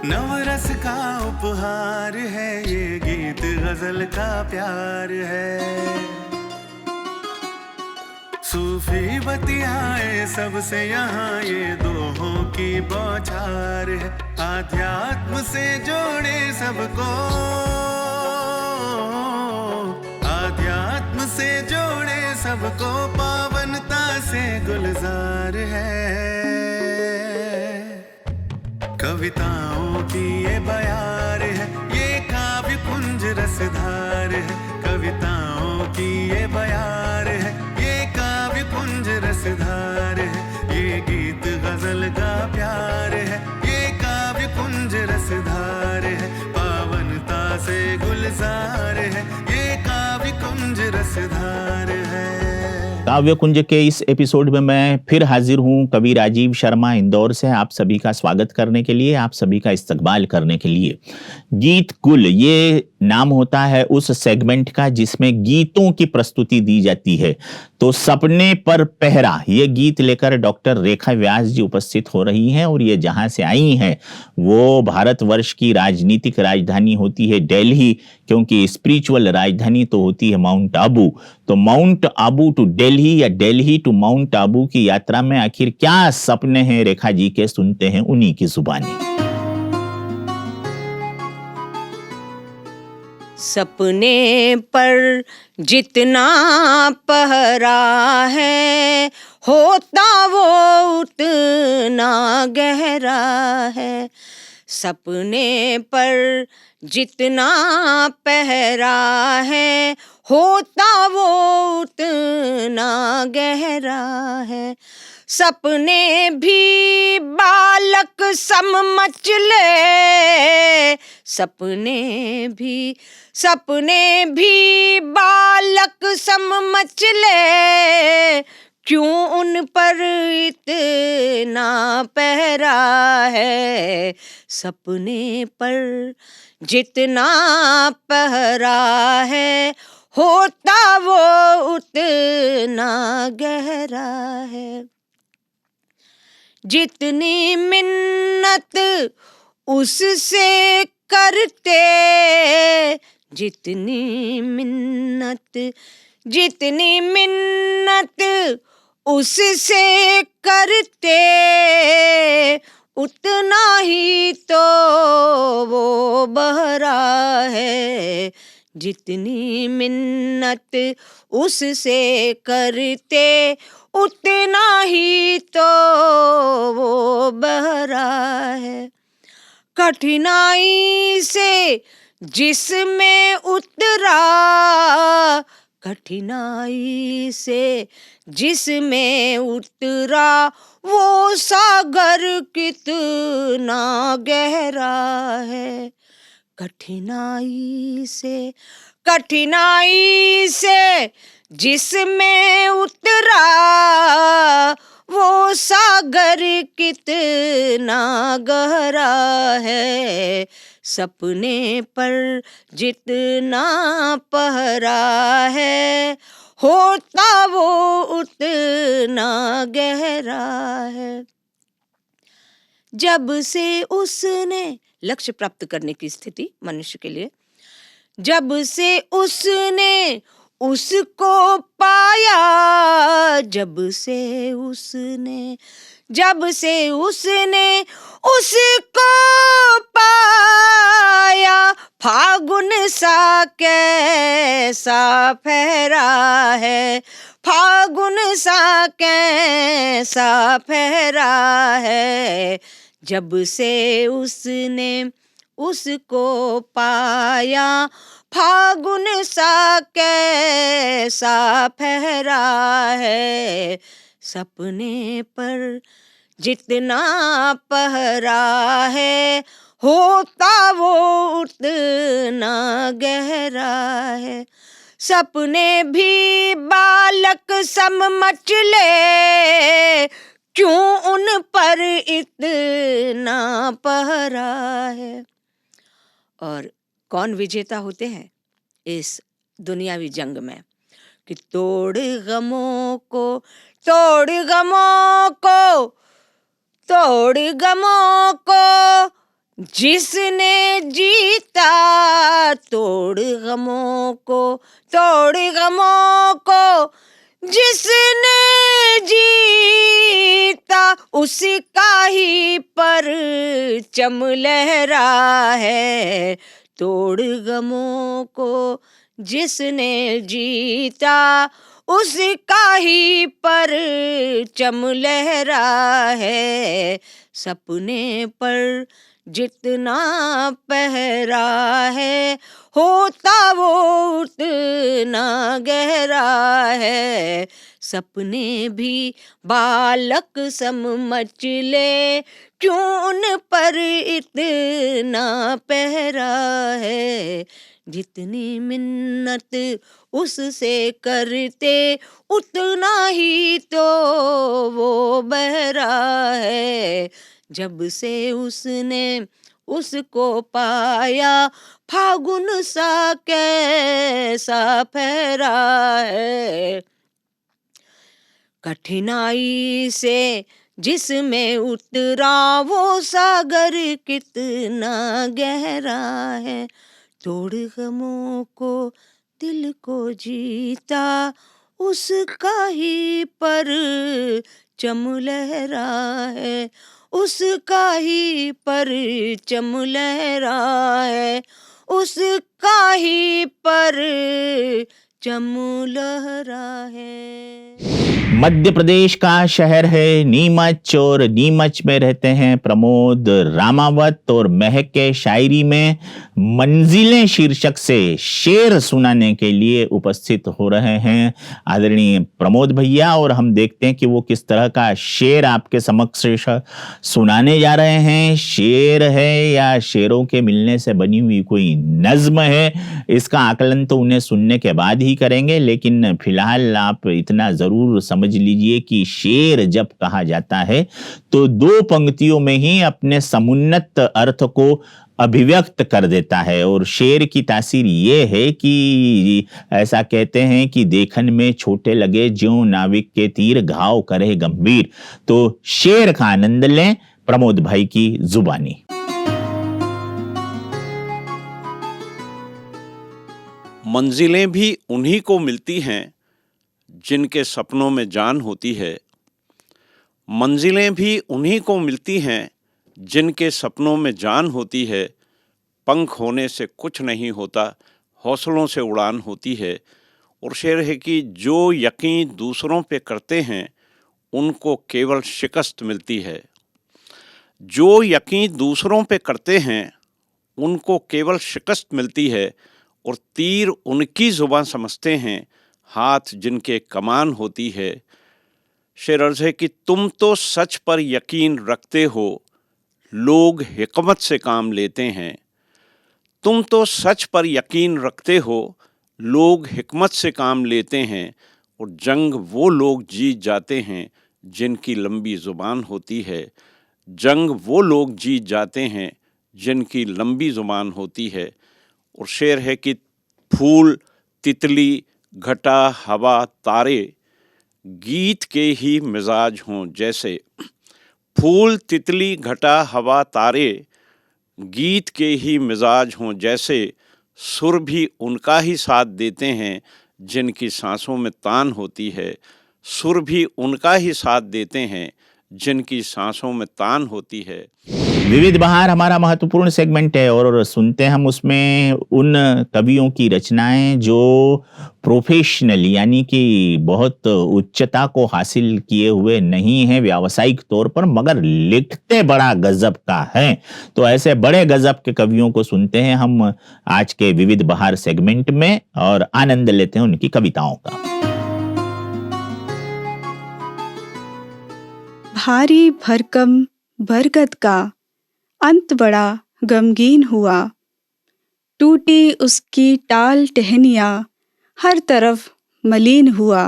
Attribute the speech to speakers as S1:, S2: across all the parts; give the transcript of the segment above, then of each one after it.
S1: नवरस का उपहार है ये गीत, गजल का प्यार है। सूफी बतियाए सबसे यहाँ ये दोहों की बौछार है। आध्यात्म से जोड़े सबको, आध्यात्म से जोड़े सबको, पावनता से गुलजार है। कविताओं की ये बयार है, ये काव्य कुंज रसधार है। कविताओं की ये बयार है, ये काव्य कुंज रसधार है। ये गीत गजल का प्यार है, ये काव्य कुंज रसधार है। पावनता से गुलजार है, ये काव्य कुंज रसधार है।
S2: काव्य कुंज के इस एपिसोड में मैं फिर हाजिर हूँ कवि राजीव शर्मा इंदौर से, आप सभी का स्वागत करने के लिए, आप सभी का इस्तकबाल करने के लिए। गीत गुल ये नाम होता है उस सेगमेंट का जिसमें गीतों की प्रस्तुति दी जाती है। तो सपने पर पहरा ये गीत लेकर डॉक्टर रेखा व्यास जी उपस्थित हो रही हैं और ये जहां से आई हैं वो भारतवर्ष की राजनीतिक राजधानी होती है दिल्ली, क्योंकि स्पिरिचुअल राजधानी तो होती है माउंट आबू। तो माउंट आबू टू दिल्ली या दिल्ली टू माउंट आबू की यात्रा में आखिर क्या सपने हैं रेखा जी के, सुनते हैं उन्हीं की जुबानी।
S3: सपने पर जितना पहरा है, होता वो उतना गहरा है। सपने पर जितना पहरा है, होता वो उतना गहरा है। सपने भी बालक समझ ले, सपने भी बालक समझ ले, क्यों उन पर इतना पहरा है। सपने पर जितना पहरा है, होता वो उतना गहरा है। जितनी मिन्नत उससे करते, जितनी मिन्नत उससे करते, उतना ही तो वो बहरा है। जितनी मिन्नत उससे करते, उतना ही तो वो बहरा है। कठिनाई से जिसमें उतरा, कठिनाई से जिसमें उतरा, वो सागर कितना गहरा है। कठिनाई से जिसमें उतरा, वो सागर कितना गहरा है। सपने पर जितना पहरा है, होता वो उतना गहरा है। जब से उसने लक्ष्य प्राप्त करने की स्थिति मनुष्य के लिए, जब से उसने उसको पाया, जब से उसने उसको पाया, फागुन सा कैसा फहरा है। फागुन सा कैसा फहरा है। जब से उसने उसको पाया, फागुन सा कैसा फहरा है। सपने पर जितना पहरा है, होता वो उतना गहरा है। सपने भी बालक समझ ले, क्यों उन पर इतना पहरा है। और कौन विजेता होते हैं इस दुनियावी जंग में कि तोड़ गमों को, तोड़ गमों को, तोड़ गमों को, जिसने जीता तोड़ गमों को, जिसने जीता उसका ही परचम लहरा है। तोड़ गमों को, जिसने जीता उसका ही परचम लहरा है। सपने पर जितना पहरा है, होता वो उतना गहरा है। सपने भी बालक समझ ले, क्यों उन पर इतना पहरा है। जितनी मिन्नत उससे करते, उतना ही तो वो बहरा है। जब से उसने उसको पाया, फागुन सा कैसा फहरा है। कठिनाई से जिसमें उतरा, वो सागर कितना गहरा है। तोड़ गमों को, दिल को जीता उसका ही परचम लहरा है। उसका ही परचम लहरा है। उसका ही परचम लहरा है।
S2: मध्य प्रदेश का शहर है नीमच और नीमच में रहते हैं प्रमोद रामावत और महक के शायरी में मंजिलें शीर्षक से शेर सुनाने के लिए उपस्थित हो रहे हैं आदरणीय प्रमोद भैया। और हम देखते हैं कि वो किस तरह का शेर आपके समक्ष सुनाने जा रहे हैं। शेर है या शेरों के मिलने से बनी हुई कोई नज्म है, इसका आकलन तो उन्हें सुनने के बाद ही करेंगे। लेकिन फिलहाल आप इतना जरूर समझ लीजिए कि शेर जब कहा जाता है तो दो पंक्तियों में ही अपने समुन्नत अर्थ को अभिव्यक्त कर देता है। और शेर की तासीर ये है कि ऐसा कहते हैं कि देखन में छोटे लगे ज्यों नाविक के तीर, घाव करे गंभीर। तो शेर का आनंद लें प्रमोद भाई की जुबानी।
S4: मंजिलें भी उन्हीं को मिलती हैं जिनके सपनों में जान होती है। मंजिलें भी उन्हीं को मिलती हैं जिनके सपनों में जान होती है। पंख होने से कुछ नहीं होता, हौसलों से उड़ान होती है। और शेर है कि जो यकीन दूसरों पे करते हैं उनको केवल शिकस्त मिलती है। जो यकीन दूसरों पे करते हैं उनको केवल शिकस्त मिलती है। और तीर उनकी जुबान समझते हैं, हाथ जिनके कमान होती है। शेर अर्ज़ है कि तुम तो सच पर यकीन रखते हो, लोग हिकमत से काम लेते हैं। तुम तो सच पर यकीन रखते हो, लोग हिकमत से काम लेते हैं। और जंग वो लोग जीत जाते हैं जिनकी लंबी ज़ुबान होती है। जंग वो लोग जीत जाते हैं जिनकी लंबी ज़ुबान होती है। और शेर है कि फूल, तितली, घटा, हवा, तारे गीत के ही मिजाज हों जैसे। फूल, तितली, घटा, हवा, तारे गीत के ही मिजाज हों जैसे। सुर भी उनका ही साथ देते हैं जिनकी सांसों में तान होती है। सुर भी उनका ही साथ देते हैं जिनकी सांसों में तान होती है।
S2: विविध बहार हमारा महत्वपूर्ण सेगमेंट है और सुनते हैं हम उसमें उन कवियों की रचनाएं जो प्रोफेशनल यानी कि बहुत उच्चता को हासिल किए हुए नहीं हैं व्यावसायिक तौर पर, मगर लिखते बड़ा गजब का है। तो ऐसे बड़े गजब के कवियों को सुनते हैं हम आज के विविध बहार सेगमेंट में और आनंद लेते हैं उनकी कविताओं का।
S5: भारी भरकम बरगद का अंत बड़ा गमगीन हुआ। टूटी उसकी टाल टहनियाँ, हर तरफ मलिन हुआ।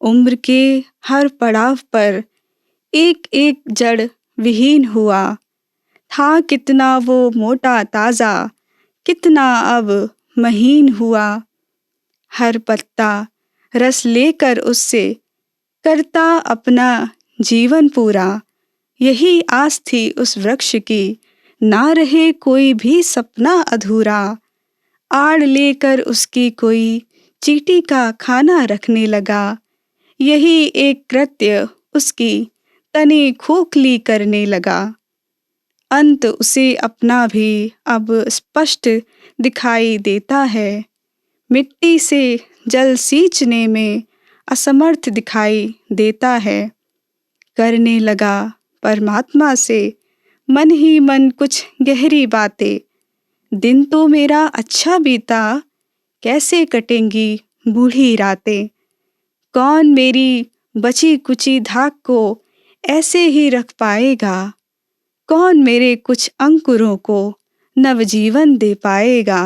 S5: उम्र के हर पड़ाव पर एक एक जड़ विहीन हुआ। था कितना वो मोटा ताज़ा, कितना अब महीन हुआ। हर पत्ता रस लेकर उससे करता अपना जीवन पूरा। यही आस थी उस वृक्ष की ना रहे कोई भी सपना अधूरा। आड़ लेकर उसकी कोई चींटी का खाना रखने लगा। यही एक कृत्य उसकी तनी खोखली करने लगा। अंत उसे अपना भी अब स्पष्ट दिखाई देता है। मिट्टी से जल सींचने में असमर्थ दिखाई देता है। करने लगा परमात्मा से मन ही मन कुछ गहरी बातें। दिन तो मेरा अच्छा बीता, कैसे कटेंगी बूढ़ी रातें। कौन मेरी बची कुची धाक को ऐसे ही रख पाएगा। कौन मेरे कुछ अंकुरों को नवजीवन दे पाएगा।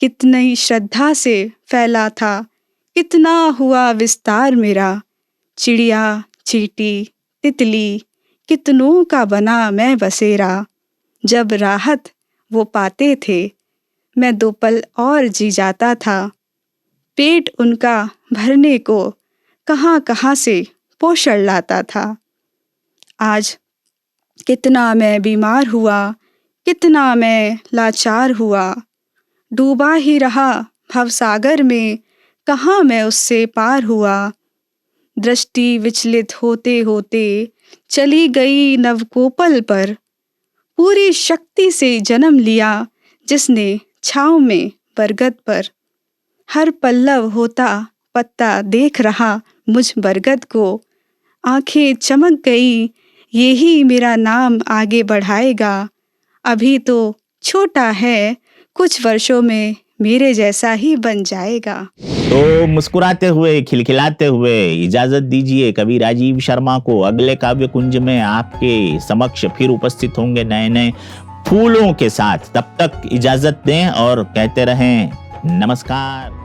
S5: कितनी श्रद्धा से फैला था, कितना हुआ विस्तार मेरा। चिड़िया, चींटी, तितली, कितनों का बना मैं बसेरा। जब राहत वो पाते थे, मैं 2 पल और जी जाता था। पेट उनका भरने को कहाँ कहाँ से पोषण लाता था। आज कितना मैं बीमार हुआ, कितना मैं लाचार हुआ। डूबा ही रहा भवसागर में, कहाँ मैं उससे पार हुआ। दृष्टि विचलित होते होते चली गई नवकोपल पर। पूरी शक्ति से जन्म लिया जिसने छाँव में बरगद पर। हर पल्लव होता पत्ता देख रहा मुझ बरगद को। आंखें चमक गई, यही मेरा नाम आगे बढ़ाएगा। अभी तो छोटा है, कुछ वर्षों में मेरे जैसा ही बन जाएगा।
S2: तो मुस्कुराते हुए, खिलखिलाते हुए इजाजत दीजिए कवि राजीव शर्मा को। अगले काव्य कुंज में आपके समक्ष फिर उपस्थित होंगे नए नए फूलों के साथ। तब तक इजाजत दें और कहते रहें नमस्कार।